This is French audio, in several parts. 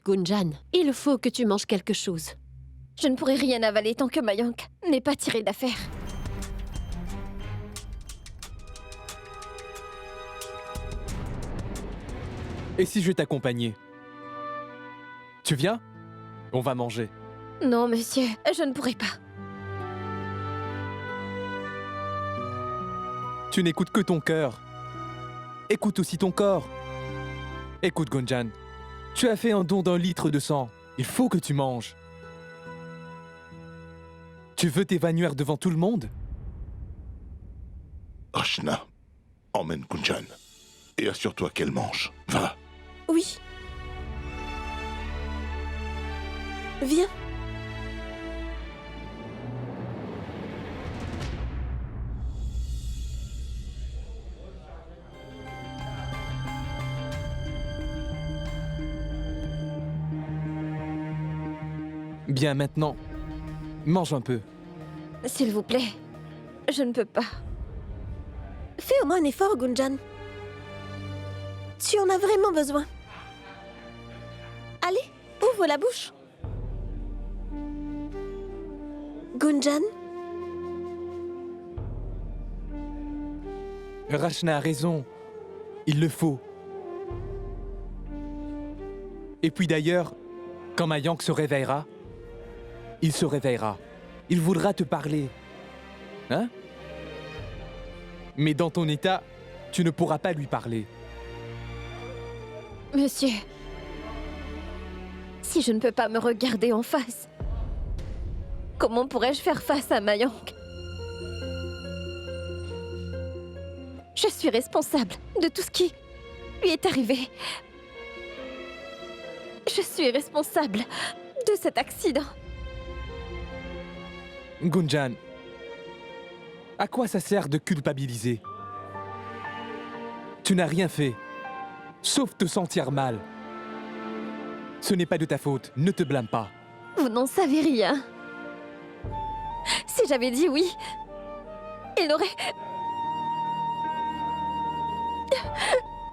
Gunjan, il faut que tu manges quelque chose. Je ne pourrai rien avaler tant que Mayank n'est pas tiré d'affaire. Et si je t'accompagnais? Tu viens? On va manger. Non, monsieur, je ne pourrai pas. Tu n'écoutes que ton cœur. Écoute aussi ton corps. Écoute, Gunjan, tu as fait un don d'1 litre de sang. Il faut que tu manges. Tu veux t'évanouir devant tout le monde? Rachna, emmène Gunjan. Et assure-toi qu'elle mange. Va. Oui. Viens. Bien, maintenant, mange un peu. S'il vous plaît, je ne peux pas. Fais au moins un effort, Gunjan. Tu en as vraiment besoin. Allez, ouvre la bouche. Gunjan, Rachna a raison. Il le faut. Et puis d'ailleurs, quand Mayank se réveillera, il se réveillera. Il voudra te parler. Hein? Mais dans ton état, tu ne pourras pas lui parler. Monsieur, si je ne peux pas me regarder en face, comment pourrais-je faire face à Mayank? Je suis responsable de tout ce qui lui est arrivé. Je suis responsable de cet accident. Gunjan, à quoi ça sert de culpabiliser? Tu n'as rien fait, sauf te sentir mal. Ce n'est pas de ta faute, ne te blâme pas. Vous n'en savez rien. Si j'avais dit oui, il aurait...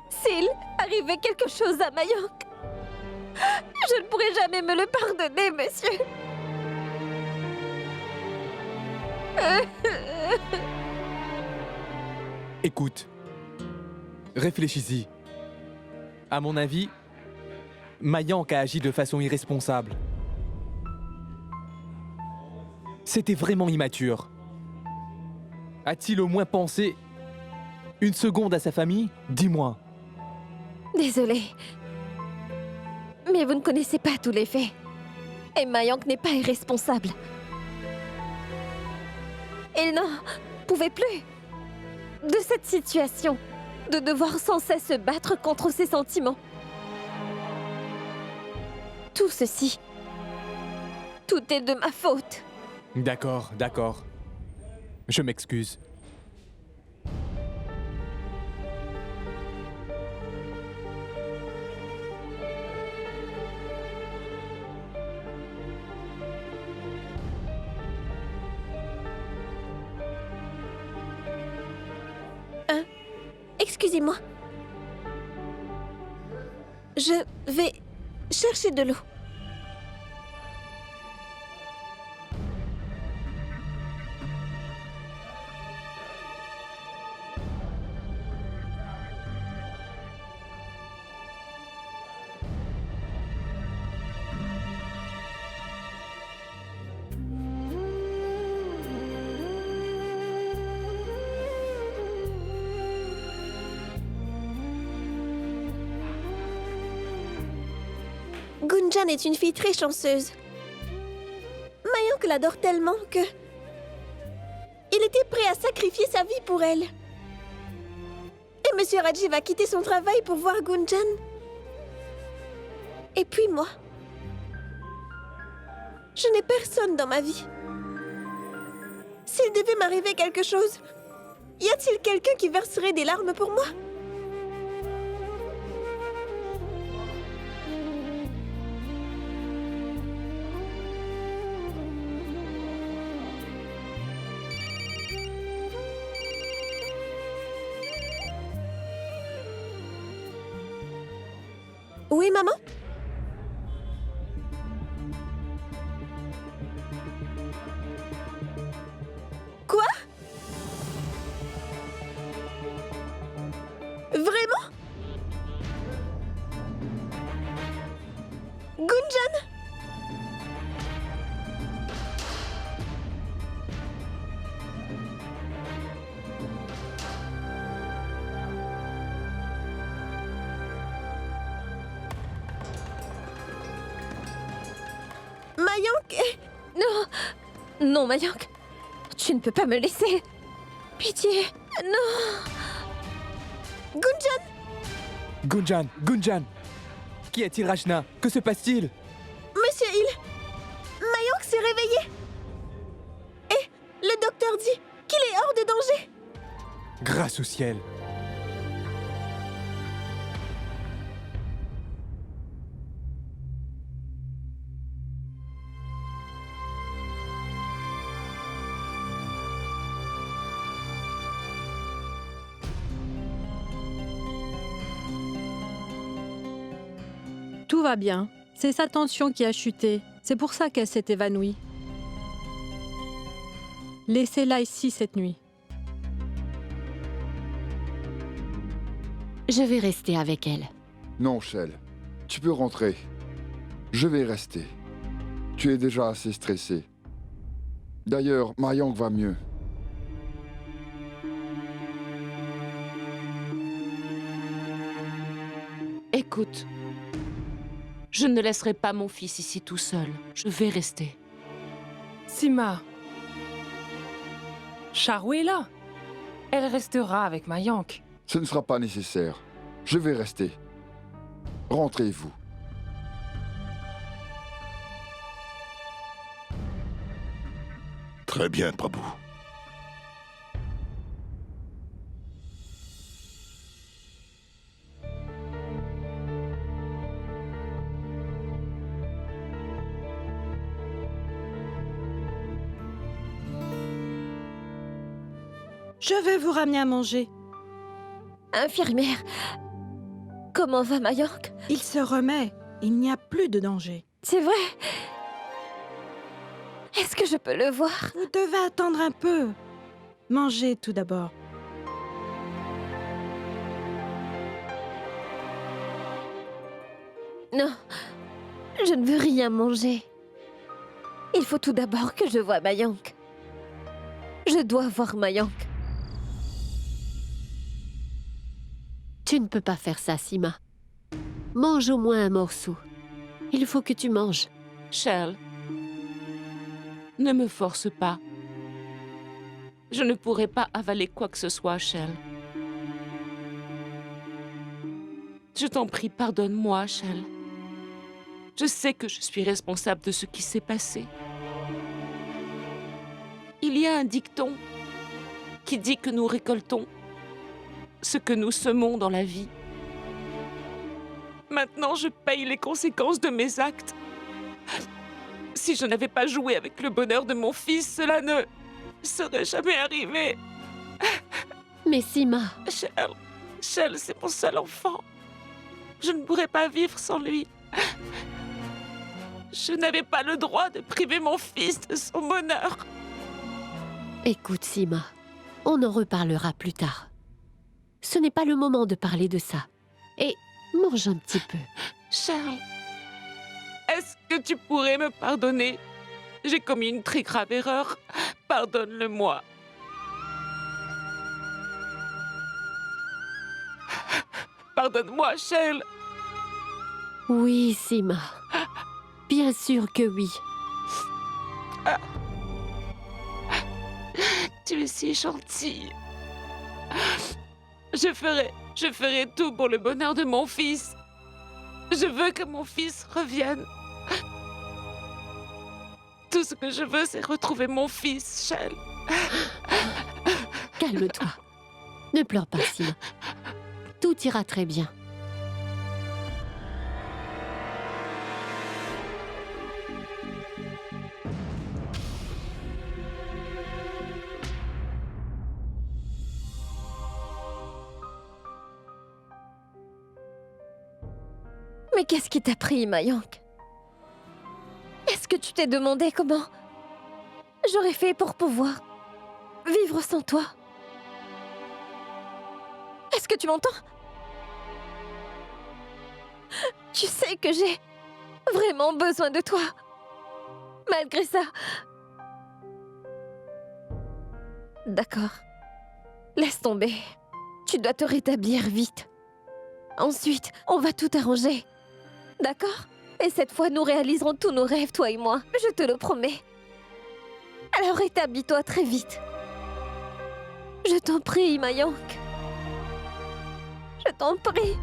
S'il arrivait quelque chose à Mayank, je ne pourrais jamais me le pardonner, monsieur. Écoute, réfléchis-y. À mon avis, Mayank a agi de façon irresponsable. C'était vraiment immature. A-t-il au moins pensé une seconde à sa famille? Dis-moi. Désolée. Mais vous ne connaissez pas tous les faits. Et Mayank n'est pas irresponsable. Il n'en pouvait plus de cette situation, de devoir sans cesse se battre contre ses sentiments. Tout ceci, tout est de ma faute. D'accord, d'accord. Je m'excuse. excusez-moi. Je vais chercher de l'eau. Gunjan est une fille très chanceuse. Mayank l'adore tellement que... il était prêt à sacrifier sa vie pour elle. Et Monsieur Rajiv va quitter son travail pour voir Gunjan. Et puis moi... je n'ai personne dans ma vie. S'il devait m'arriver quelque chose, y a-t-il quelqu'un qui verserait des larmes pour moi ? Oui, maman? Non, Mayank. Tu ne peux pas me laisser. Pitié. Non. Gunjan, Gunjan! Qu'y a-t-il, Rachna? Que se passe-t-il? Monsieur Hill, Mayank s'est réveillé. Et le docteur dit qu'il est hors de danger. Grâce au ciel! Tout va bien. C'est sa tension qui a chuté. C'est pour ça qu'elle s'est évanouie. Laissez-la ici cette nuit. Je vais rester avec elle. Non, Shell. Tu peux rentrer. Je vais rester. Tu es déjà assez stressé. D'ailleurs, Mayank va mieux. Écoute, je ne laisserai pas mon fils ici tout seul. Je vais rester. Sima. Charu est là. Elle restera avec Mayank. Ce ne sera pas nécessaire. Je vais rester. Rentrez-vous. Très bien, Prabhu. Je vais vous ramener à manger. Infirmière. Comment va Mayank? Il se remet. Il n'y a plus de danger. C'est vrai. Est-ce que je peux le voir? Vous devez attendre un peu. Mangez tout d'abord. Non. Je ne veux rien manger. Il faut tout d'abord que je voie Mayank. Je dois voir Mayank. Tu ne peux pas faire ça, Sima. Mange au moins un morceau. Il faut que tu manges. Shell, ne me force pas. Je ne pourrai pas avaler quoi que ce soit, Shell. Je t'en prie, pardonne-moi, Shell. Je sais que je suis responsable de ce qui s'est passé. Il y a un dicton qui dit que nous récoltons ce que nous semons dans la vie. Maintenant, je paye les conséquences de mes actes. Si je n'avais pas joué avec le bonheur de mon fils, cela ne serait jamais arrivé. Mais Sima, Shell, c'est mon seul enfant. Je ne pourrais pas vivre sans lui. Je n'avais pas le droit de priver mon fils de son bonheur. écoute Sima, on en reparlera plus tard. Ce n'est pas le moment de parler de ça. Et mange un petit peu. Charles, est-ce que tu pourrais me pardonner? J'ai commis une très grave erreur. Pardonne-le-moi. Pardonne-moi, Shell. Oui, Sima. Bien sûr que oui. Tu es si gentille. Je ferai tout pour le bonheur de mon fils. Je veux que mon fils revienne. Tout ce que je veux, c'est retrouver mon fils, Shell. Calme-toi. Ne pleure pas, Sima. Tout ira très bien. Mais qu'est-ce qui t'a pris, Mayank? Est-ce que tu t'es demandé comment j'aurais fait pour pouvoir vivre sans toi? Est-ce que tu m'entends? Tu sais que j'ai vraiment besoin de toi. Malgré ça. D'accord. Laisse tomber. Tu dois te rétablir vite. Ensuite, on va tout arranger. D'accord? Et cette fois, nous réaliserons tous nos rêves, toi et moi. Je te le promets. Alors rétablis-toi très vite. Je t'en prie, Mayank. Je t'en prie.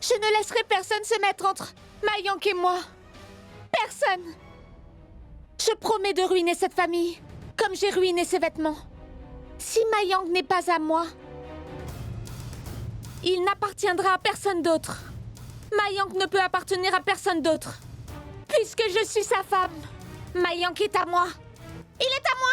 Je ne laisserai personne se mettre entre Mayank et moi. Personne. Je promets de ruiner cette famille, comme j'ai ruiné ses vêtements. Si Mayank n'est pas à moi, il n'appartiendra à personne d'autre. Mayank ne peut appartenir à personne d'autre. Puisque je suis sa femme, Mayank est à moi. Il est à moi.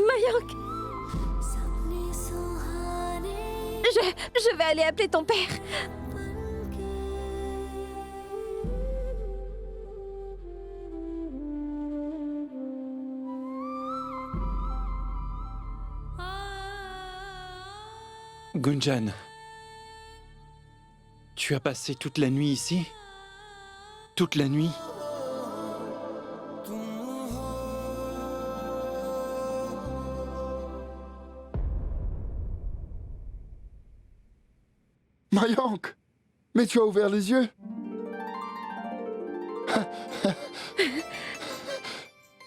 Mayank! Je vais aller appeler ton père. Gunjan, tu as passé toute la nuit ici? Toute la nuit? Mayank! Mais tu as ouvert les yeux?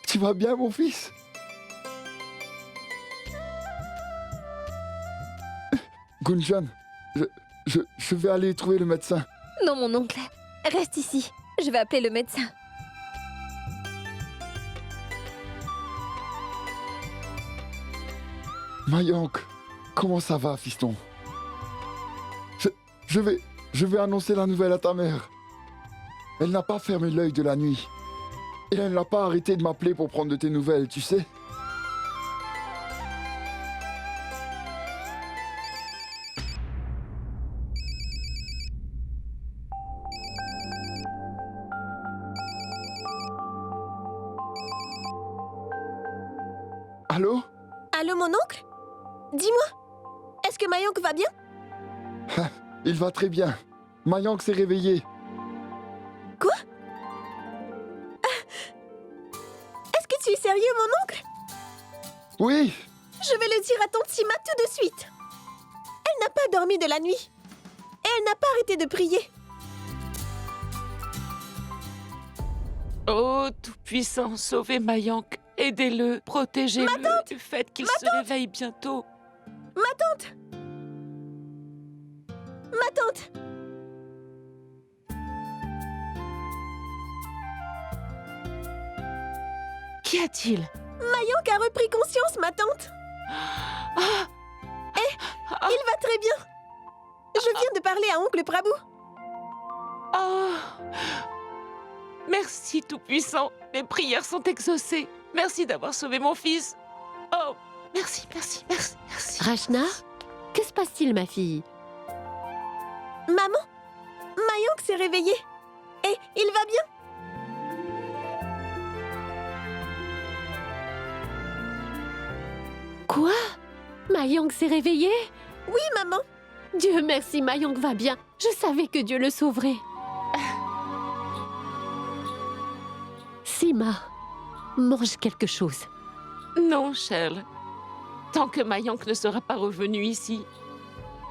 Tu vas bien, mon fils? Gunjan, je vais aller trouver le médecin. Non, mon oncle. Reste ici. Je vais appeler le médecin. Mayank, comment ça va, fiston? Je vais annoncer la nouvelle à ta mère. Elle n'a pas fermé l'œil de la nuit. Et elle n'a pas arrêté de m'appeler pour prendre de tes nouvelles, tu sais? Allô? Allô, mon oncle? Dis-moi, est-ce que Mayank va bien? Il va très bien. Mayank s'est réveillé. Quoi? Est-ce que tu es Sérieux, mon oncle? Oui, Je vais le dire à tante Sima tout de suite. Elle n'a pas dormi de la nuit. Et elle n'a pas arrêté de prier. Oh, Tout-Puissant, sauvez Mayank. Aidez-le, protégez-le du fait qu'il se réveille bientôt. Ma tante! Ma tante! Qu'y a-t-il? Mayank a repris conscience, ma tante. Il va très bien. Je viens de parler à oncle Prabhu. Oh! Merci, Tout-Puissant. Mes prières sont exaucées. Merci d'avoir sauvé mon fils. Oh, merci, merci, merci, merci. Rachna, que se passe-t-il, ma fille? Maman, Mayank s'est réveillé. Et il va bien. Quoi? Mayank s'est réveillé? Oui, maman. Dieu merci, Mayank va bien. Je savais que Dieu le sauverait. Sima, mange quelque chose. Non, Shell. Tant que Mayank ne sera pas revenu ici,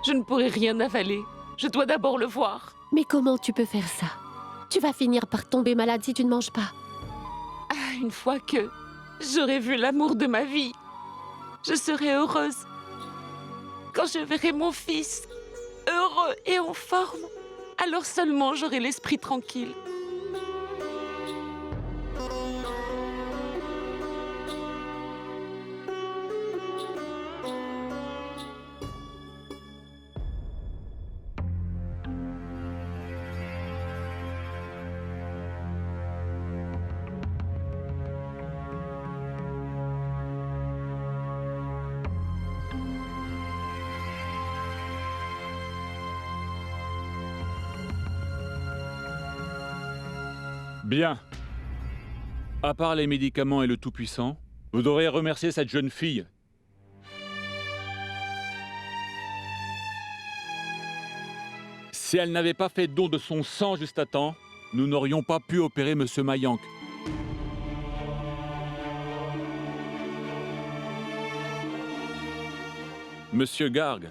je ne pourrai rien avaler. Je dois d'abord le voir. Mais comment tu peux faire ça? Tu vas finir par tomber malade si tu ne manges pas. Ah, une fois que j'aurai vu l'amour de ma vie, je serai heureuse. Quand je verrai mon fils heureux et en forme, alors seulement j'aurai l'esprit tranquille. Bien. À part les médicaments et le Tout-Puissant, vous devrez remercier cette jeune fille. Si elle n'avait pas fait don de son sang juste à temps, nous n'aurions pas pu opérer Monsieur Mayank. Monsieur Garg,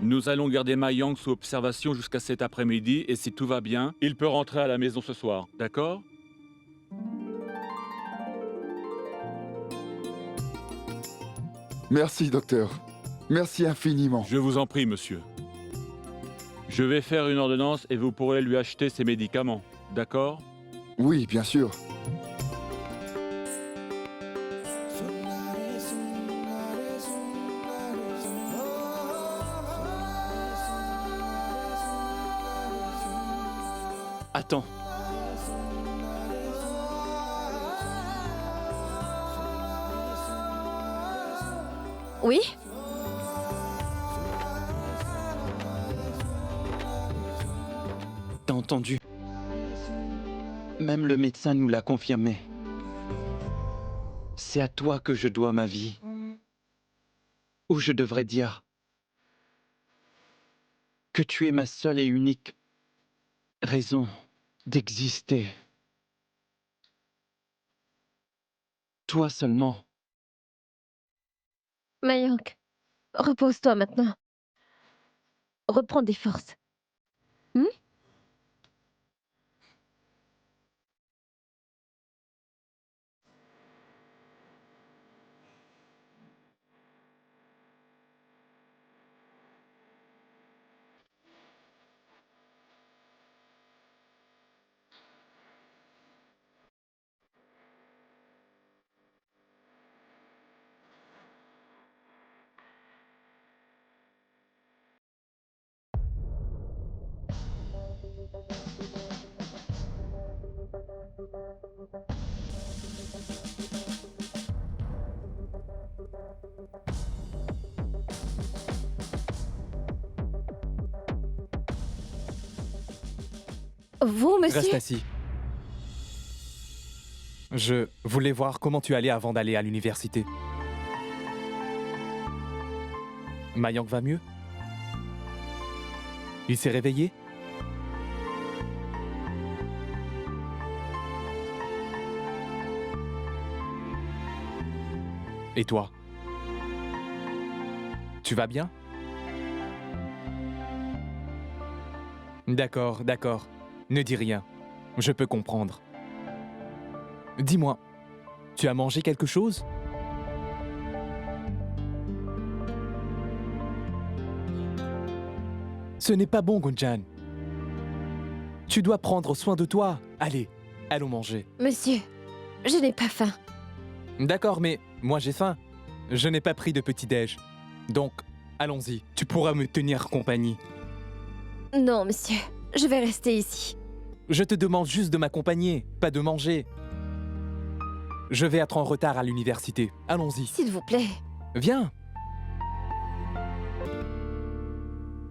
nous allons garder Mayank sous observation jusqu'à cet après-midi et si tout va bien, il peut rentrer à la maison ce soir, d'accord? merci, docteur. Merci infiniment. Je vous en prie, monsieur. Je vais faire une ordonnance et vous pourrez lui acheter ses médicaments, d'accord? Oui, bien sûr. Attends. Oui? T'as entendu? Même le médecin nous l'a confirmé. C'est à toi que je dois ma vie. Ou je devrais dire que tu es ma seule et unique raison d'exister. Toi seulement. Mayank, repose-toi maintenant. Reprends des forces. Vous, monsieur? Reste assis. Je voulais voir comment tu allais avant d'aller à l'université. Mayank va mieux? Il s'est réveillé? Et toi? Tu vas bien? D'accord, d'accord. Ne dis rien. Je peux comprendre. Dis-moi, tu as mangé quelque chose? Ce n'est pas bon, Gunjan. Tu dois prendre soin de toi. Allez, allons manger. Monsieur, je n'ai pas faim. D'accord, mais moi j'ai faim. Je n'ai pas pris de petit-déj. Donc, allons-y. Tu pourras me tenir compagnie. Non, monsieur, je vais rester ici. Je te demande juste de m'accompagner, pas de manger. Je vais être en retard à l'université. Allons-y. S'il vous plaît. Viens.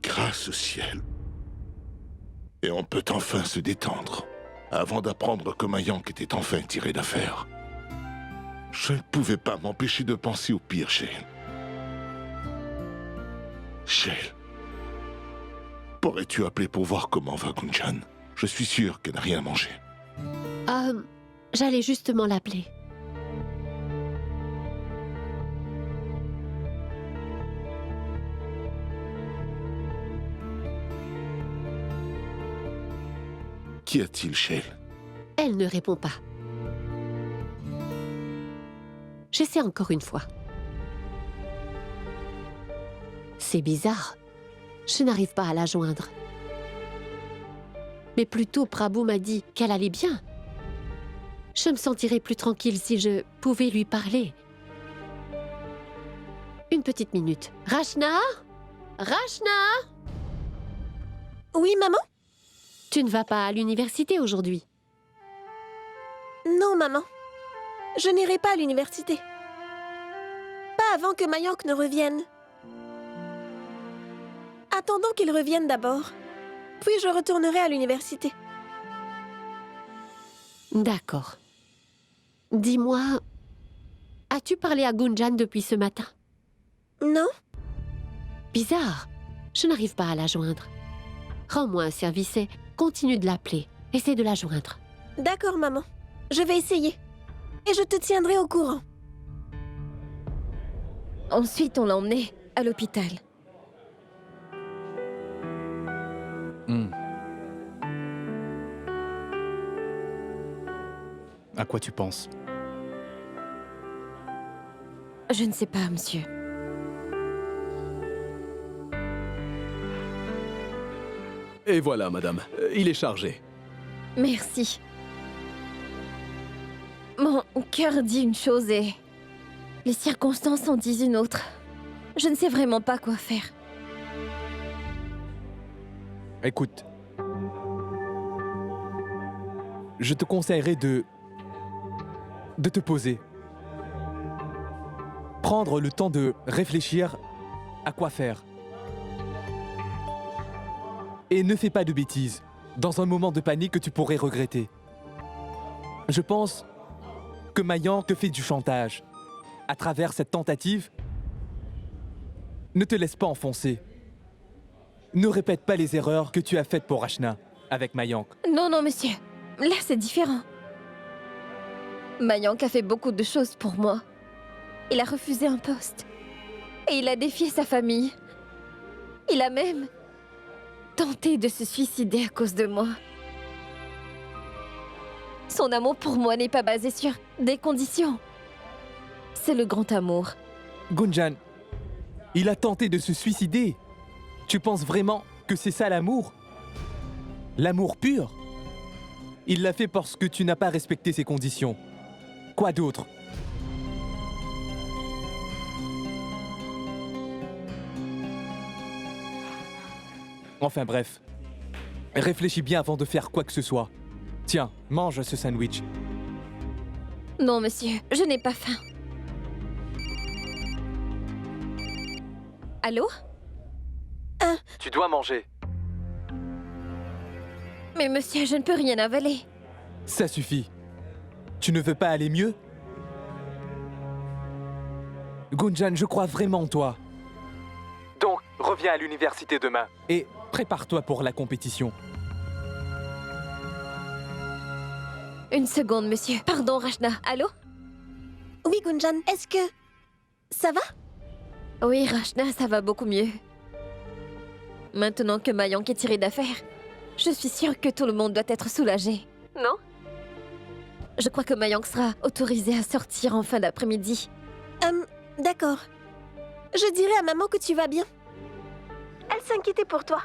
Grâce au ciel. Et on peut enfin se détendre, avant d'apprendre que Mayank était enfin tiré d'affaire. Je ne pouvais pas m'empêcher de penser au pire, Shale. Shale, pourrais-tu appeler pour voir comment va Gunjan? Je suis sûr qu'elle n'a rien mangé. J'allais justement l'appeler. Qu'y a-t-il, Shale? Elle ne répond pas. J'essaie encore une fois. C'est bizarre. Je n'arrive pas à la joindre. Mais plutôt, Prabhu m'a dit qu'elle allait bien. Je me sentirais plus tranquille si je pouvais lui parler. Une petite minute. Rachna? Rachna? Oui, maman? Tu ne vas pas à l'université aujourd'hui? Non, maman. Je n'irai pas à l'université. Pas avant que Mayank ne revienne. Attendons qu'il revienne d'abord. Puis je retournerai à l'université. D'accord. Dis-moi, as-tu parlé à Gunjan depuis ce matin? Non. Bizarre. Je n'arrive pas à la joindre. Rends-moi un service et continue de l'appeler. Essaie de la joindre. D'accord, maman. Je vais essayer. Et je te tiendrai au courant. Ensuite, on l'a emmené à l'hôpital. À quoi tu penses? Je ne sais pas, monsieur. Et voilà, madame. Il est chargé. Merci. Mon cœur dit une chose et les circonstances en disent une autre. Je ne sais vraiment pas quoi faire. Écoute. Je te conseillerais de te poser. Prendre le temps de réfléchir à quoi faire. Et ne fais pas de bêtises. Dans un moment de panique que tu pourrais regretter. Je pense que Mayank te fait du chantage. À travers cette tentative, ne te laisse pas enfoncer. Ne répète pas les erreurs que tu as faites pour Rachna avec Mayank. Non, non, monsieur. Là, c'est différent. Mayank a fait beaucoup de choses pour moi. Il a refusé un poste. Et il a défié sa famille. Il a même tenté de se suicider à cause de moi. Son amour pour moi n'est pas basé sur des conditions. C'est le grand amour. Gunjan, il a tenté de se suicider. Tu penses vraiment que c'est ça l'amour? L'amour pur? Il l'a fait parce que tu n'as pas respecté ses conditions. Quoi d'autre? Enfin bref. Réfléchis bien avant de faire quoi que ce soit. Tiens, mange ce sandwich. Non, monsieur, je n'ai pas faim. Allô? Tu dois manger. Mais monsieur, je ne peux rien avaler. Ça suffit. Tu ne veux pas aller mieux? Gunjan, je crois vraiment en toi. Donc, reviens à l'université demain. Et prépare-toi pour la compétition. Une seconde, monsieur. Pardon, Rachna. Allô? Oui, Gunjan, est-ce que Ça va? Oui, Rachna, ça va beaucoup mieux. Maintenant que Mayank est tiré d'affaire, je suis sûre que tout le monde doit être soulagé. Non? Je crois que Mayank sera autorisé à sortir en fin d'après-midi. D'accord. Je dirai à maman que tu vas bien. Elle s'inquiétait pour toi.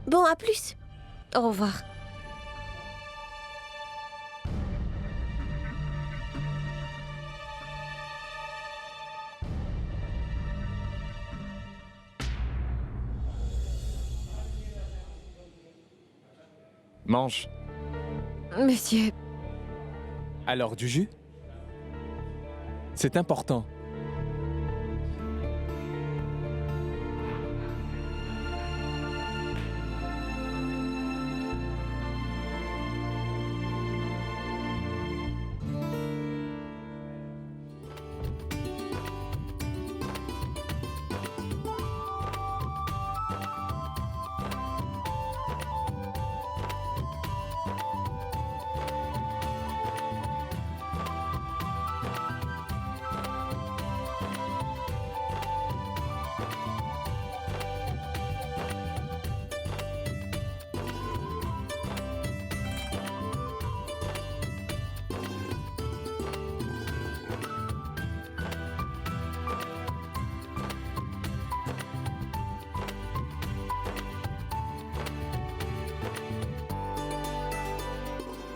Bon, à plus. Au revoir. Mange. Monsieur, Alors, du jus? C'est important.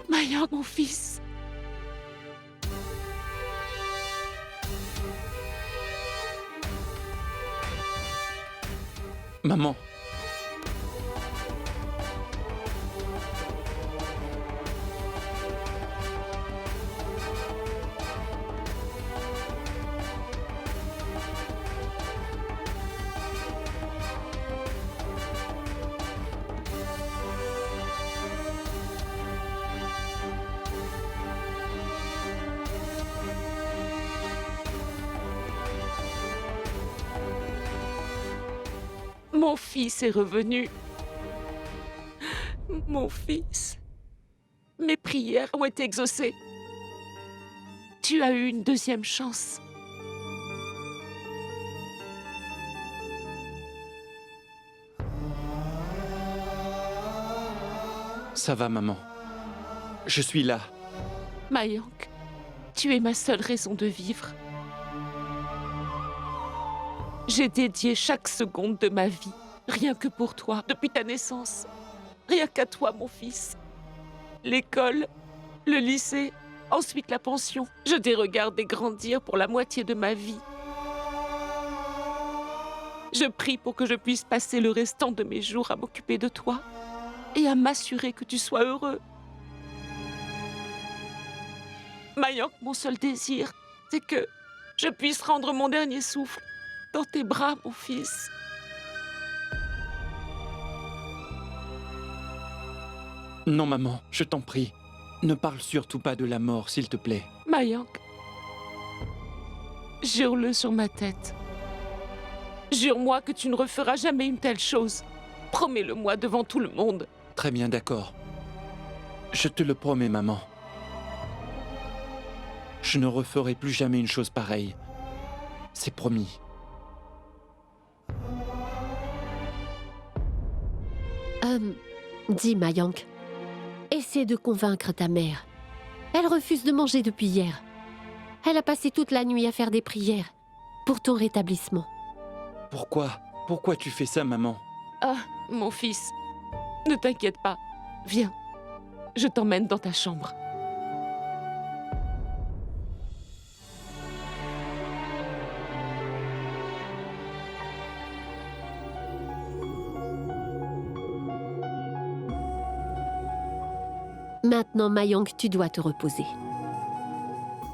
Mayank, mon fils. Maman. Mon fils est revenu. Mon fils. Mes prières ont été exaucées. Tu as eu une deuxième chance. Ça va, maman. Je suis là. Mayank, tu es ma seule raison de vivre. J'ai dédié chaque seconde de ma vie, rien que pour toi, depuis ta naissance. Rien qu'à toi, mon fils. L'école, le lycée, ensuite la pension. Je t'ai regardé grandir pour la moitié de ma vie. Je prie pour que je puisse passer le restant de mes jours à m'occuper de toi et à m'assurer que tu sois heureux. Mayank, mon seul désir, c'est que je puisse rendre mon dernier souffle dans tes bras, mon fils. Non, maman, je t'en prie. Ne parle surtout pas de la mort, s'il te plaît. Mayank, jure-le sur ma tête. Jure-moi que tu ne referas jamais une telle chose. Promets-le-moi devant tout le monde. Très bien, d'accord. Je te le promets, maman. Je ne referai plus jamais une chose pareille. C'est promis. Dis Mayank, essaie de convaincre ta mère. Elle refuse de manger depuis hier. Elle a passé toute la nuit à faire des prières pour ton rétablissement. Pourquoi? Pourquoi tu fais ça, maman? Ah, mon fils, ne t'inquiète pas. Viens, je t'emmène dans ta chambre. Maintenant, Mayank, tu dois te reposer.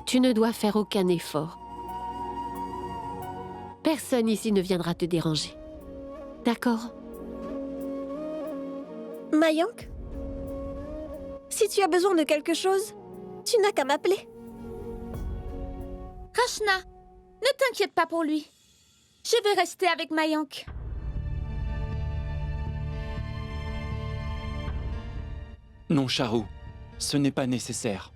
Tu ne dois faire aucun effort. Personne ici ne viendra te déranger. D'accord? Mayank, si tu as besoin de quelque chose, tu n'as qu'à m'appeler. Rachna, ne t'inquiète pas pour lui. Je vais rester avec Mayank. Non, Charu, ce n'est pas nécessaire.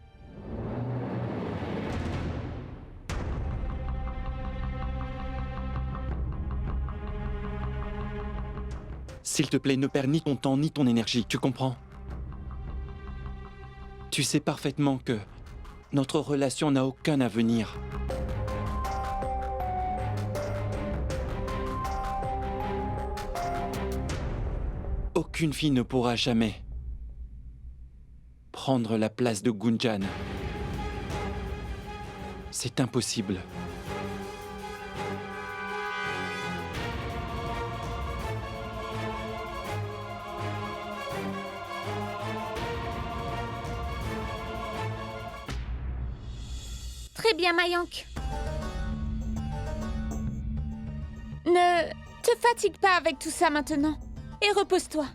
S'il te plaît, ne perds ni ton temps ni ton énergie, tu comprends? Tu sais parfaitement que notre relation n'a aucun avenir. Aucune fille ne pourra jamais prendre la place de Gunjan. C'est impossible. Très bien, Mayank. Ne te fatigue pas avec tout ça maintenant. Et repose-toi.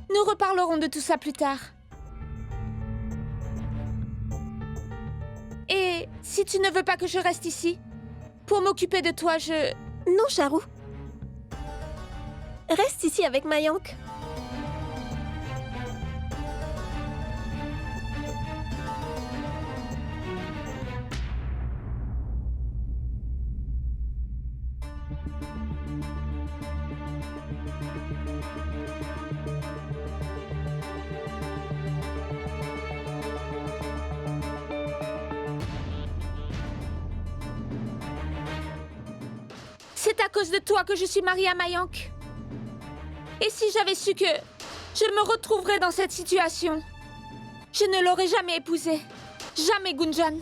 Nous reparlerons de tout ça plus tard. Et si tu ne veux pas que je reste ici, pour m'occuper de toi, je... Non, Charu. Reste ici avec Mayank. C'est à cause de toi que je suis mariée à Mayank. Et si j'avais su que je me retrouverais dans cette situation, je ne l'aurais jamais épousée. Jamais, Gunjan.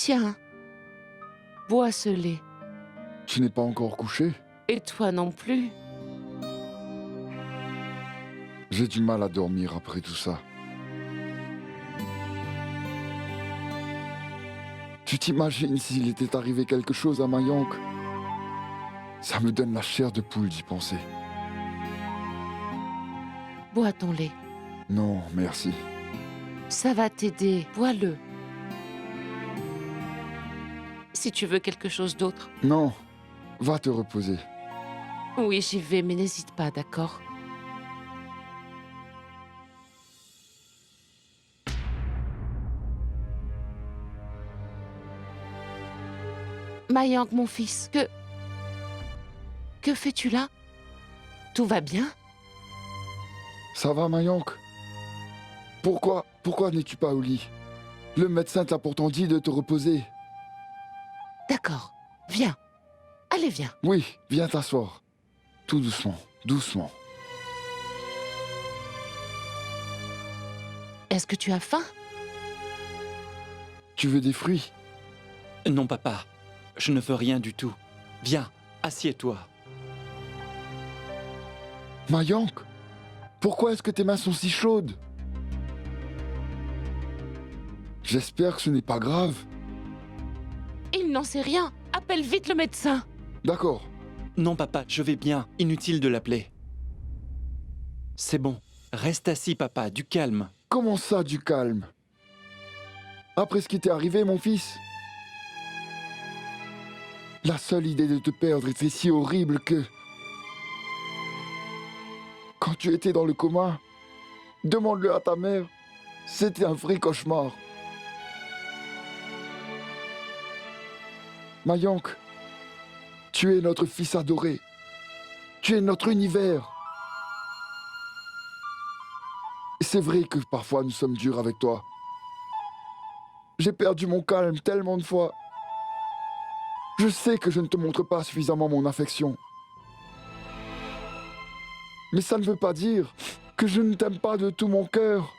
Tiens, bois ce lait. Tu n'es pas encore couché? Et toi non plus. J'ai du mal à dormir après tout ça. Tu t'imagines s'il était arrivé quelque chose à Mayank? Ça me donne la chair de poule d'y penser. Bois ton lait. Non, merci. Ça va t'aider. Bois-le. Si tu veux quelque chose d'autre. Non, va te reposer. Oui, j'y vais, mais n'hésite pas, d'accord? Mayank, mon fils, que fais-tu là? Tout va bien? Ça va, Mayank? Pourquoi n'es-tu pas au lit? Le médecin t'a pourtant dit de te reposer. D'accord, viens. Allez, viens. Oui, viens t'asseoir. Tout doucement, doucement. Est-ce que tu as faim? Tu veux des fruits? Non, papa. Je ne veux rien du tout. Viens, assieds-toi. Mayank, pourquoi est-ce que tes mains sont si chaudes? J'espère que ce n'est pas grave. Il n'en sait rien. Appelle vite le médecin. D'accord. Non, papa, je vais bien. Inutile de l'appeler. C'est bon. Reste assis, papa. Du calme. Comment ça, du calme? Après ce qui t'est arrivé, mon fils? La seule idée de te perdre était si horrible que... Quand tu étais dans le coma, demande-le à ta mère. C'était un vrai cauchemar. Mayank, tu es notre fils adoré. Tu es notre univers. C'est vrai que parfois nous sommes durs avec toi. J'ai perdu mon calme tellement de fois. Je sais que je ne te montre pas suffisamment mon affection. Mais ça ne veut pas dire que je ne t'aime pas de tout mon cœur.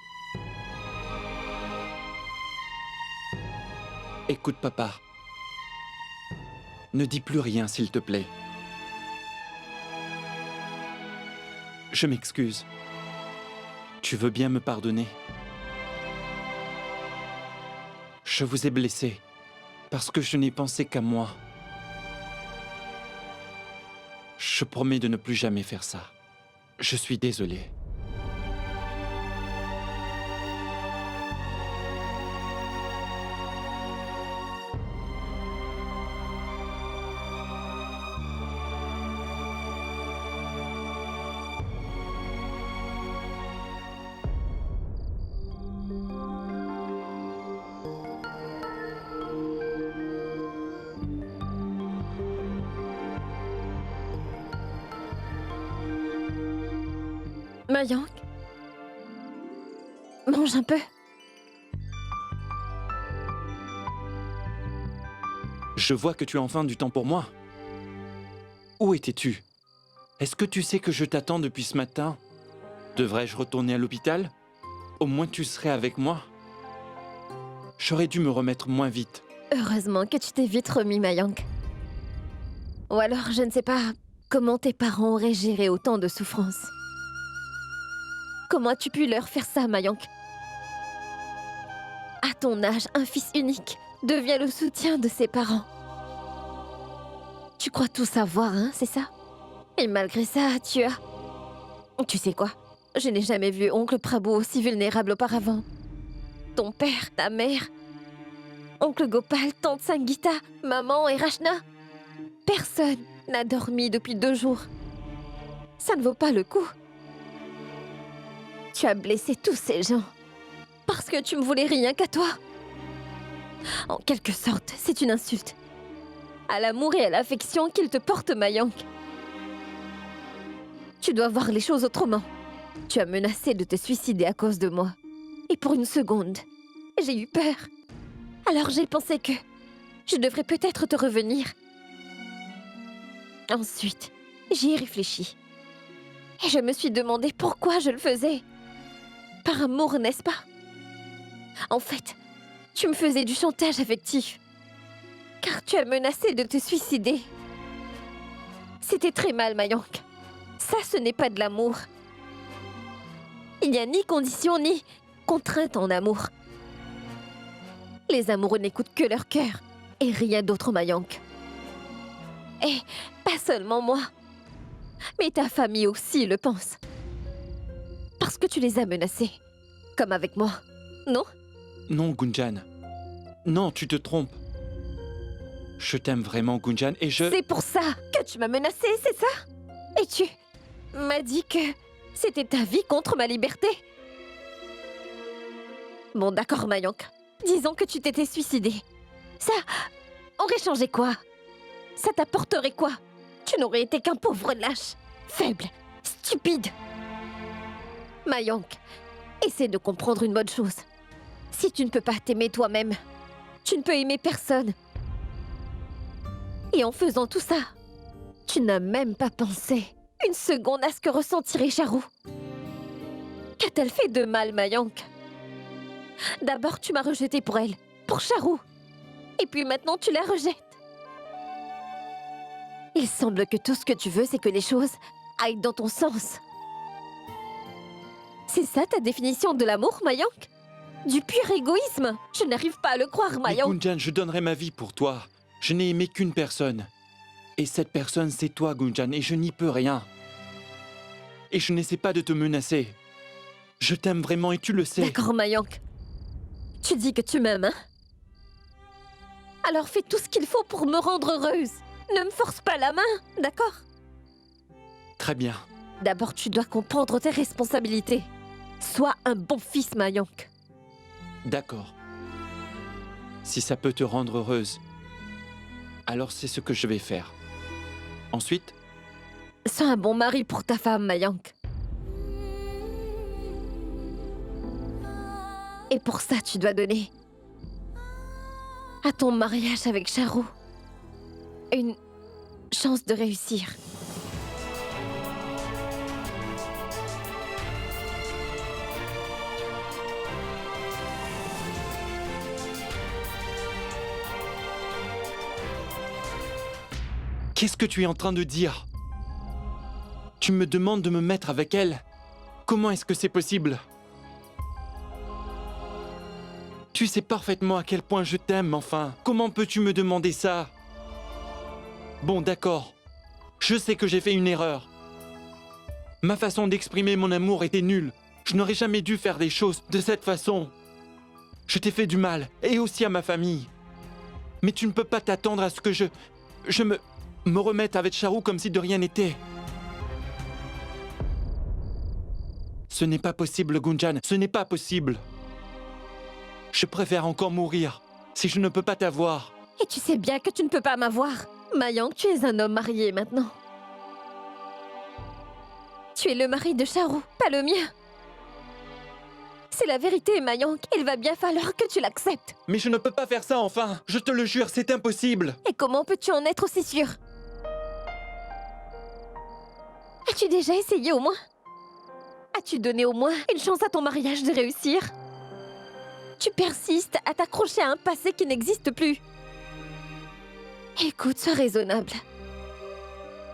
Écoute, papa. Ne dis plus rien, s'il te plaît. Je m'excuse. Tu veux bien me pardonner? Je vous ai blessé parce que je n'ai pensé qu'à moi. Je promets de ne plus jamais faire ça. Je suis désolé. Mayank, mange un peu. Je vois que tu as enfin du temps pour moi. Où étais-tu? Est-ce que tu sais que je t'attends depuis ce matin? Devrais-je retourner à l'hôpital? Au moins tu serais avec moi. J'aurais dû me remettre moins vite. Heureusement que tu t'es vite remis, Mayank. Ou alors, je ne sais pas comment tes parents auraient géré autant de souffrance. Comment as-tu pu leur faire ça, Mayank? À ton âge, un fils unique devient le soutien de ses parents. Tu crois tout savoir, hein, c'est ça? Et malgré ça, tu as... Tu sais quoi? Je n'ai jamais vu oncle Prabhu aussi vulnérable auparavant. Ton père, ta mère, oncle Gopal, tante Sangita, maman et Rachna. Personne n'a dormi depuis 2 jours. Ça ne vaut pas le coup. Tu as blessé tous ces gens parce que tu me voulais rien qu'à toi. En quelque sorte, c'est une insulte à l'amour et à l'affection qu'il te porte, Mayank. Tu dois voir les choses autrement. Tu as menacé de te suicider à cause de moi. Et pour une seconde, j'ai eu peur. Alors j'ai pensé que je devrais peut-être te revenir. Ensuite, j'y ai réfléchi. Et je me suis demandé pourquoi je le faisais. Par amour, n'est-ce pas? En fait, tu me faisais du chantage affectif. Car tu as menacé de te suicider. C'était très mal, Mayank. Ça, ce n'est pas de l'amour. Il n'y a ni condition ni contrainte en amour. Les amoureux n'écoutent que leur cœur et rien d'autre, Mayank. Et pas seulement moi, mais ta famille aussi le pense. Parce que tu les as menacés, comme avec moi, non? Non, Gunjan. Non, tu te trompes. Je t'aime vraiment, Gunjan, et je... C'est pour ça que tu m'as menacé, c'est ça? Et tu m'as dit que c'était ta vie contre ma liberté. Bon, d'accord, Mayank. Disons que tu t'étais suicidé. Ça aurait changé quoi? Ça t'apporterait quoi? Tu n'aurais été qu'un pauvre lâche, faible, stupide. Mayank, essaie de comprendre une bonne chose. Si tu ne peux pas t'aimer toi-même, tu ne peux aimer personne. Et en faisant tout ça, tu n'as même pas pensé une seconde à ce que ressentirait Charu. Qu'a-t-elle fait de mal, Mayank? D'abord, tu m'as rejeté pour elle, pour Charu. Et puis maintenant, tu la rejettes. Il semble que tout ce que tu veux, c'est que les choses aillent dans ton sens. C'est ça ta définition de l'amour, Mayank? Du pur égoïsme. Je n'arrive pas à le croire, Mais Mayank. Gunjan, je donnerai ma vie pour toi. Je n'ai aimé qu'une personne. Et cette personne, c'est toi, Gunjan, et je n'y peux rien. Et je n'essaie pas de te menacer. Je t'aime vraiment et tu le sais. D'accord, Mayank. Tu dis que tu m'aimes, hein? Alors fais tout ce qu'il faut pour me rendre heureuse. Ne me force pas la main, d'accord? Très bien. D'abord, tu dois comprendre tes responsabilités. Sois un bon fils, Mayank. D'accord. Si ça peut te rendre heureuse, alors c'est ce que je vais faire. Ensuite, Sois un bon mari pour ta femme, Mayank. Et pour ça, tu dois donner à ton mariage avec Charu une chance de réussir. qu'est-ce que tu es en train de dire? Tu me demandes de me mettre avec elle? Comment est-ce que c'est possible? Tu sais parfaitement à quel point je t'aime, enfin. Comment peux-tu me demander ça? Bon, d'accord. Je sais que j'ai fait une erreur. Ma façon d'exprimer mon amour était nulle. Je n'aurais jamais dû faire des choses de cette façon. Je t'ai fait du mal, et aussi à ma famille. Mais tu ne peux pas t'attendre à ce que je me remette avec Charu comme si de rien n'était. Ce n'est pas possible, Gunjan, ce n'est pas possible. Je préfère encore mourir si je ne peux pas t'avoir. Et tu sais bien que tu ne peux pas m'avoir. Mayank, tu es un homme marié maintenant. Tu es le mari de Charu, pas le mien. C'est la vérité, Mayank. Il va bien falloir que tu l'acceptes. Mais je ne peux pas faire ça, enfin. Je te le jure, c'est impossible. Et comment peux-tu en être aussi sûr? As-tu déjà essayé au moins? As-tu donné au moins une chance à ton mariage de réussir? Tu persistes à t'accrocher à un passé qui n'existe plus. Écoute, sois raisonnable.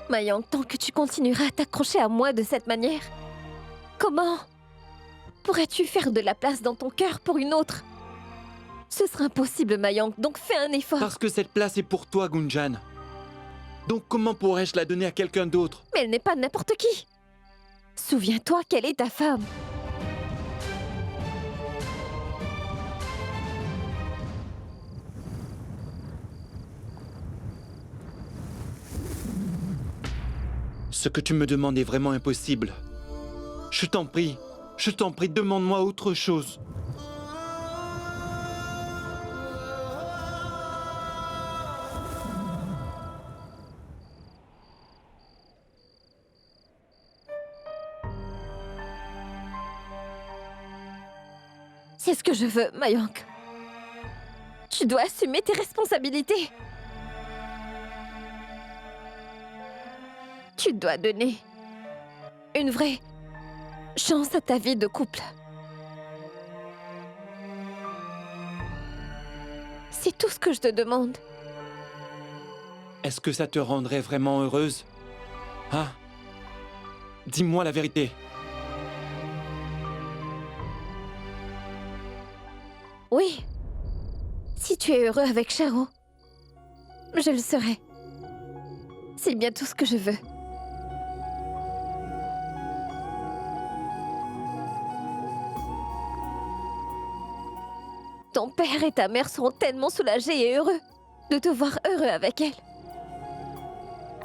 Mayank, tant que tu continueras à t'accrocher à moi de cette manière, comment pourrais-tu faire de la place dans ton cœur pour une autre? Ce sera impossible, Mayank, donc fais un effort. Parce que cette place est pour toi, Gunjan. Donc comment pourrais-je la donner à quelqu'un d'autre? Mais elle n'est pas n'importe qui. Souviens-toi qu'elle est ta femme. Ce que tu me demandes est vraiment impossible. Je t'en prie, demande-moi autre chose. C'est ce que je veux, Mayank. Tu dois assumer tes responsabilités. Tu dois donner une vraie chance à ta vie de couple. C'est tout ce que je te demande. Est-ce que ça te rendrait vraiment heureuse? Hein? Dis-moi la vérité. Oui. Si tu es heureux avec Charu, je le serai. C'est bien tout ce que je veux. Ton père et ta mère seront tellement soulagés et heureux de te voir heureux avec elle.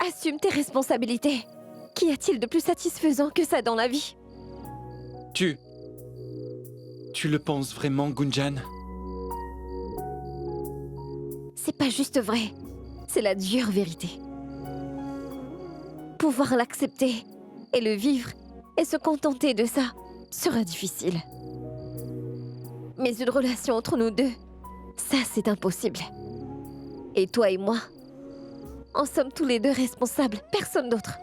Assume tes responsabilités. Qu'y a-t-il de plus satisfaisant que ça dans la vie? Tu le penses vraiment, Gunjan? C'est pas juste vrai. C'est la dure vérité. Pouvoir l'accepter et le vivre et se contenter de ça sera difficile. Mais une relation entre nous deux, ça c'est impossible. Et toi et moi, en sommes tous les deux responsables, personne d'autre.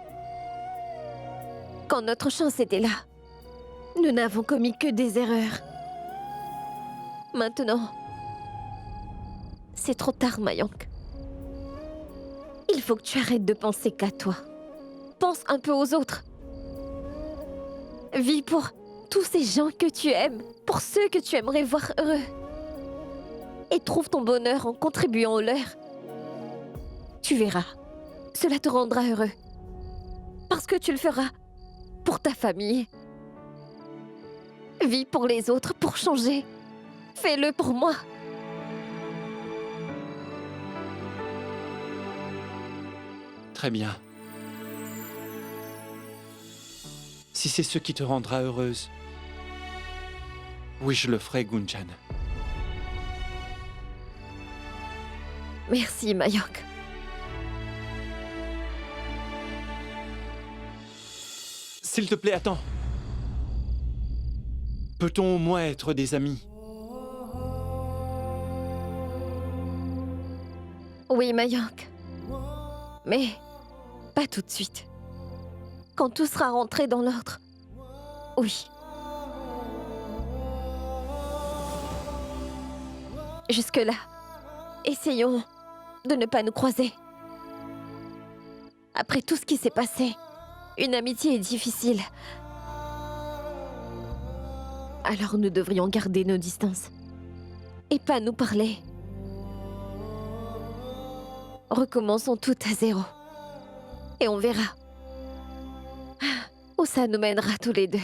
Quand notre chance était là, nous n'avons commis que des erreurs. Maintenant, c'est trop tard, Mayank. Il faut que tu arrêtes de penser qu'à toi. Pense un peu aux autres. Vis pour tous ces gens que tu aimes, pour ceux que tu aimerais voir heureux. Et trouve ton bonheur en contribuant au leur. Tu verras, cela te rendra heureux. Parce que tu le feras pour ta famille. Vis pour les autres, pour changer. Fais-le pour moi. Très bien. Si c'est ce qui te rendra heureuse, oui, je le ferai, Gunjan. Merci, Mayank. S'il te plaît, attends. Peut-on au moins être des amis? Oui, Mayank. Mais pas tout de suite. Quand tout sera rentré dans l'ordre. Oui. Jusque-là, essayons de ne pas nous croiser. Après tout ce qui s'est passé, une amitié est difficile. Alors nous devrions garder nos distances. Et pas nous parler. Recommençons tout à zéro. Et on verra où ça nous mènera tous les deux.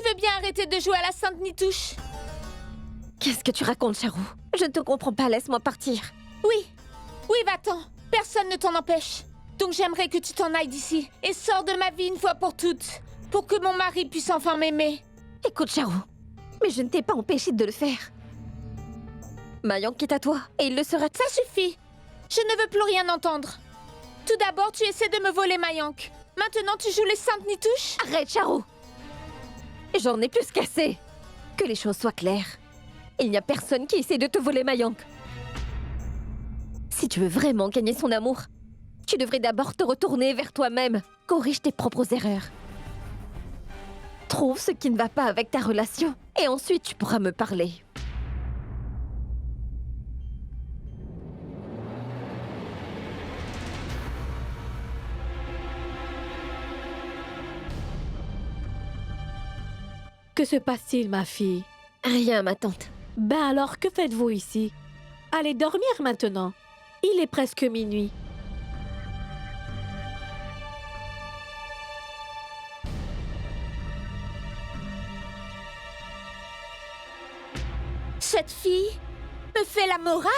veux bien arrêter de jouer à la Sainte Nitouche? Qu'est-ce que tu racontes, Charou? Je ne te comprends pas, laisse-moi partir. Oui, va-t'en. Personne ne t'en empêche. Donc j'aimerais que tu t'en ailles d'ici et sors de ma vie une fois pour toutes, pour que mon mari puisse enfin m'aimer. Écoute, Charou, mais je ne t'ai pas empêché de le faire. Mayank est à toi, et il le sera... Ça suffit. Je ne veux plus rien entendre. Tout d'abord, tu essaies de me voler Mayank. Maintenant, tu joues les Saintes Nitouches? Arrête, Charou! J'en ai plus qu'assez. Que les choses soient claires. Il n'y a personne qui essaie de te voler Mayank. Si tu veux vraiment gagner son amour, tu devrais d'abord te retourner vers toi-même. Corrige tes propres erreurs. Trouve ce qui ne va pas avec ta relation, et ensuite tu pourras me parler. Que se passe-t-il, ma fille? Rien, ma tante. Ben alors, que faites-vous ici? Allez dormir maintenant. Il est presque minuit. Cette fille me fait la morale.